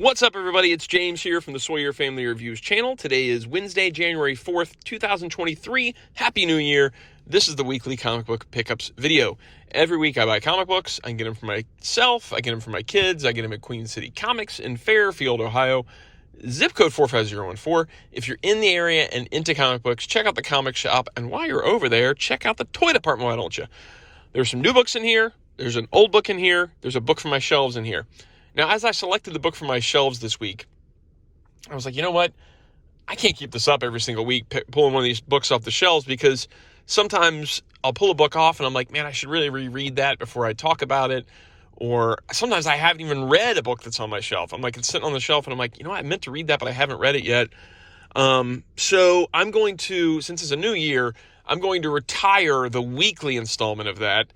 What's up, everybody? It's James here from the Sawyer Family Reviews channel. Today is Wednesday, January 4th, 2023. Happy New Year. This is the weekly comic book pickups video. Every week I buy comic books. I can get them for myself. I get them for my kids. I get them at Queen City Comics in Fairfield, Ohio. Zip code 45014. If you're in the area and into comic books, check out the comic shop. And while you're over there, check out the toy department, why don't you? There's some new books in here. There's an old book in here. There's a book for my shelves in here. Now, as I selected the book for my shelves this week, I was like, you know what? I can't keep this up every single week, pulling one of these books off the shelves, because sometimes I'll pull a book off and I'm like, man, I should really reread that before I talk about it. Or sometimes I haven't even read a book that's on my shelf. I'm like, it's sitting on the shelf and I'm like, you know, I meant to read that, but I haven't read it yet. So I'm going to, since it's a new year, I'm going to retire the weekly installment of that,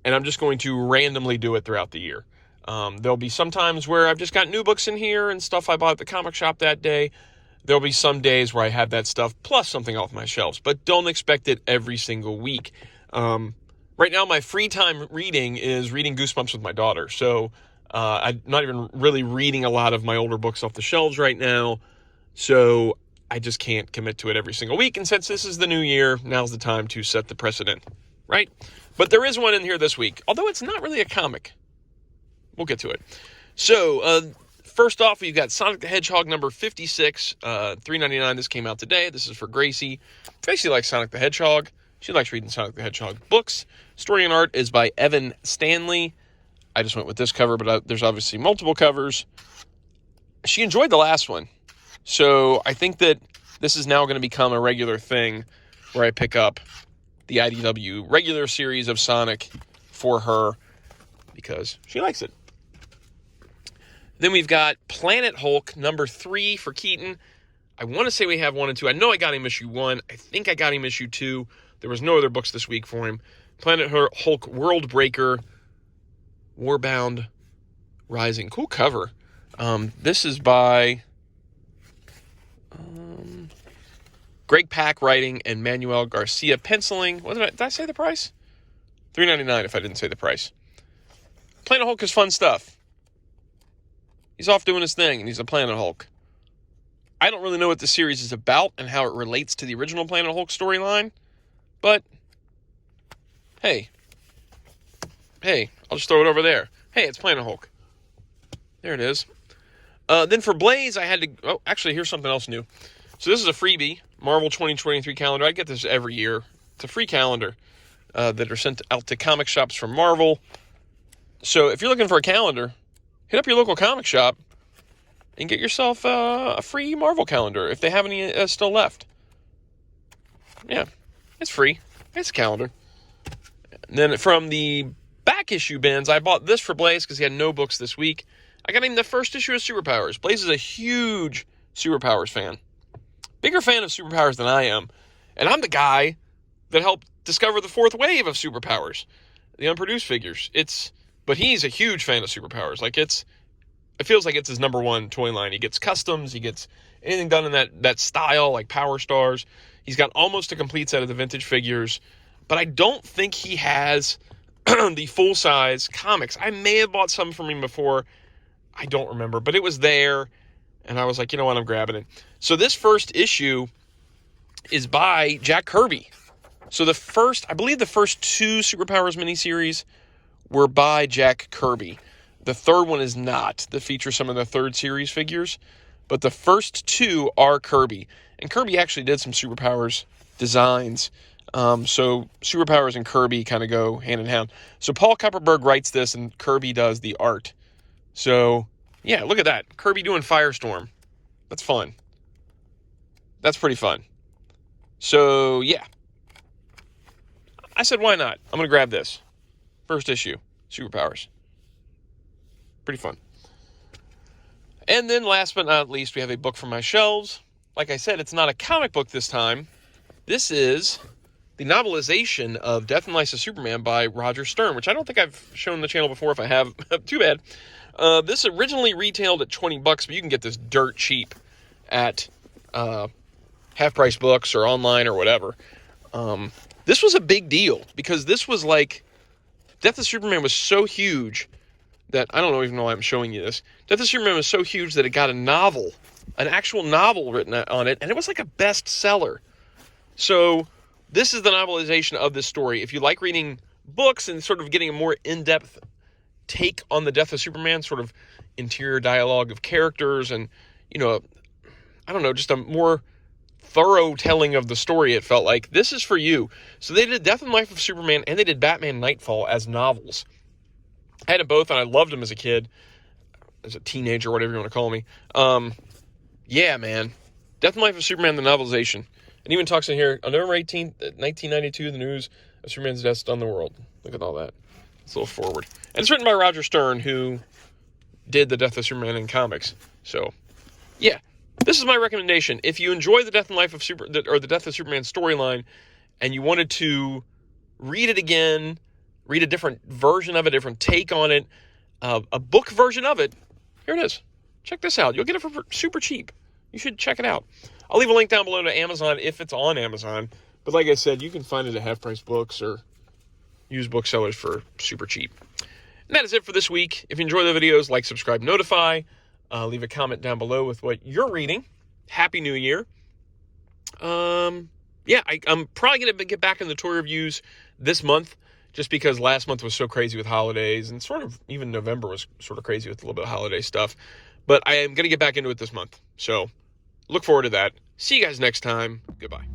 and I'm just going to randomly do it throughout the year. There'll be some times where I've just got new books in here and stuff I bought at the comic shop that day. There'll be some days where I have that stuff plus something off my shelves, but don't expect it every single week. Right now, my free time reading is reading Goosebumps with my daughter. So I'm not even really reading a lot of my older books off the shelves right now. So I just can't commit to it every single week. And since this is the new year, now's the time to set the precedent, right? But there is one in here this week, although it's not really a comic. We'll get to it. So, first off, we've got Sonic the Hedgehog number 56, $3.99. This came out today. This is for Gracie. Gracie likes Sonic the Hedgehog. She likes reading Sonic the Hedgehog books. Story and art is by Evan Stanley. I just went with this cover, but there's obviously multiple covers. She enjoyed the last one. So, I think that this is now going to become a regular thing where I pick up the IDW regular series of Sonic for her because she likes it. Then we've got Planet Hulk, number 3 for Keaton. I want to say we have 1 and 2. I know I got him issue 1. I think I got him issue 2. There was no other books this week for him. Planet Hulk World Breaker, Warbound Rising. Cool cover. This is by Greg Pak writing and Manuel Garcia penciling. Did I say the price? $3.99 if I didn't say the price. Planet Hulk is fun stuff. He's off doing his thing, and he's a Planet Hulk. I don't really know what the series is about and how it relates to the original Planet Hulk storyline, but hey, I'll just throw it over there. Hey, it's Planet Hulk. There it is. Then for Blaze, I had to... Oh, actually, here's something else new. So this is a freebie, Marvel 2023 calendar. I get this every year. It's a free calendar that are sent out to comic shops from Marvel. So if you're looking for a calendar, hit up your local comic shop and get yourself a free Marvel calendar if they have any still left. Yeah, it's free. It's a calendar. And then from the back issue bins, I bought this for Blaze because he had no books this week. I got him the first issue of Superpowers. Blaze is a huge Superpowers fan. Bigger fan of Superpowers than I am. And I'm the guy that helped discover the 4th wave of Superpowers, the unproduced figures. But he's a huge fan of Superpowers. It feels like it's his number 1 toy line. He gets customs. He gets anything done in that style, like Power Stars. He's got almost a complete set of the vintage figures. But I don't think he has the full-size comics. I may have bought some from him before. I don't remember. But it was there. And I was like, you know what? I'm grabbing it. So this first issue is by Jack Kirby. So I believe the first 2 Superpowers miniseries were by Jack Kirby. The third one is not. That features some of the third series figures. But the first 2 are Kirby. And Kirby actually did some Superpowers designs. So Superpowers and Kirby kind of go hand in hand. So Paul Kupperberg writes this and Kirby does the art. So, yeah, look at that. Kirby doing Firestorm. That's fun. That's pretty fun. So, yeah. I said, why not? I'm going to grab this. First issue, Superpowers. Pretty fun. And then last but not least, we have a book from my shelves. Like I said, it's not a comic book this time. This is the novelization of Death and Life of Superman by Roger Stern, which I don't think I've shown the channel before. If I have, too bad. This originally retailed at $20, but you can get this dirt cheap at half-price books or online or whatever. This was a big deal because this was like... Death of Superman was so huge that I don't even know why I'm showing you this. Death of Superman was so huge that it got a novel, an actual novel written on it, and it was like a bestseller. So this is the novelization of this story. If you like reading books and sort of getting a more in-depth take on the death of Superman, sort of interior dialogue of characters and, I don't know, just a more thorough telling of the story, it felt like, this is for you. So they did Death and Life of Superman and they did Batman Nightfall as novels. I had them both and I loved them as a kid, as a teenager, whatever you want to call me. Yeah, man. Death and Life of Superman, the novelization. And even talks in here, on November 18th, 1992, the news of Superman's death stunned the world. Look at all that. It's a little forward. And it's written by Roger Stern, who did the Death of Superman in comics. So, yeah. This is my recommendation. If you enjoy the Death and Life of the Death of Superman storyline, and you wanted to read it again, read a different version of it, a different take on it, a book version of it, here it is. Check this out. You'll get it for super cheap. You should check it out. I'll leave a link down below to Amazon if it's on Amazon. But like I said, you can find it at half-price books or used booksellers for super cheap. And that is it for this week. If you enjoy the videos, like, subscribe, notify. Leave a comment down below with what you're reading. Happy New Year. Yeah, I'm probably going to get back in the toy reviews this month just because last month was so crazy with holidays and sort of even November was sort of crazy with a little bit of holiday stuff. But I am going to get back into it this month. So look forward to that. See you guys next time. Goodbye.